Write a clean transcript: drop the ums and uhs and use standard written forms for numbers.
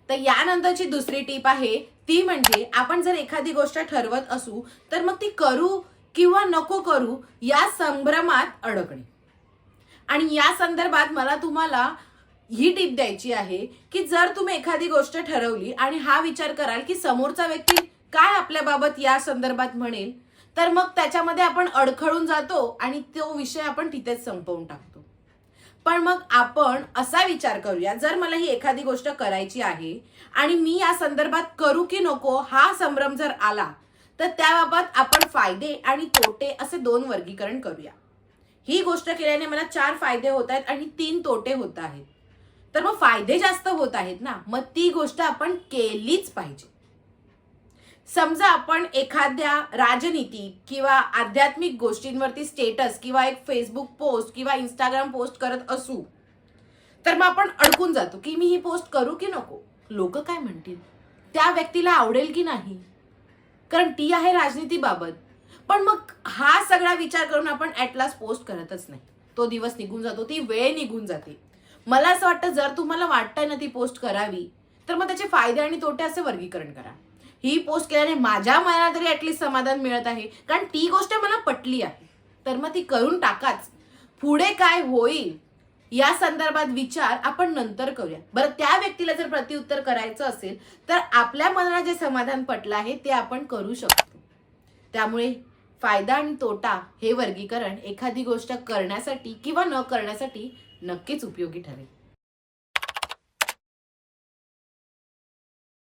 तर यानंतरची दुसरी टीप आहे ती म्हणजे आपण जर एखादी गोष्ट ठरवत असू तर मग ती करू किंवा नको करू या संभ्रमात अडकणे. आणि या संदर्भात मला तुम्हाला ही टीप द्यायची आहे की जर तुम्ही एखादी गोष्ट ठरवली आणि हा विचार कराल की समोरचा व्यक्ती काय आपल्याबाबत या संदर्भात म्हणेल, तर मग त्याच्यामध्ये आपण अडखळून जातो आणि तो विषय आपण तिथेच संपवून टाकतो. पण मग आपण असा विचार करूया, जर मला ही एखादी गोष्ट करायची आहे आणि मी या संदर्भात करू की नको हा संभ्रम जर आला, तर त्याबाबत आपण फायदे आणि तोटे असे 2 वर्गीकरण करूया. ही गोष्ट केल्याने मला 4 फायदे होत आहेत आणि 3 तोटे होत आहेत. तर मग फायदे जास्त होत आहेत ना, मग ती गोष्ट आपण केलीच पाहिजे. समजा आपण एखाद्या राजनीती किंवा आध्यात्मिक गोष्टींवरती स्टेटस किंवा एक फेसबुक पोस्ट किंवा इंस्टाग्राम पोस्ट करत असू, तर मग आपण अडकून जातो की मी ही पोस्ट करू की नको, लोक काय म्हणतील, त्या व्यक्तीला आवडेल की नाही, कारण ती आहे राजनीतीबाबत. पण मग हा सगळा विचार करून आपण ऍट लास्ट पोस्ट करतच नाही. तो दिवस निघून जातो, ती वेळ निघून जाते. मला असं वाटतं जर तुम्हाला वाटतंय ना ती पोस्ट करावी, तर मग त्याचे फायदे आणि तोटे असे वर्गीकरण करा. ही पोस्ट केल्याने माझ्या मनाला तरी ऍटलीस्ट समाधान मिळत आहे, कारण ती गोष्ट मला पटली आहे, तर मग ती करून टाकाच. पुढे काय होईल या संदर्भात विचार आपण नंतर करूया. बरं, त्या व्यक्तीला जर प्रत्युत्तर करायचं असेल तर आपल्या मनाला जे समाधान पटलं आहे ते आपण करू शकतो. त्यामुळे फायदा आणि तोटा हे वर्गीकरण एखादी गोष्ट करण्यासाठी किंवा न करण्यासाठी नक्कीच उपयोगी ठरेल.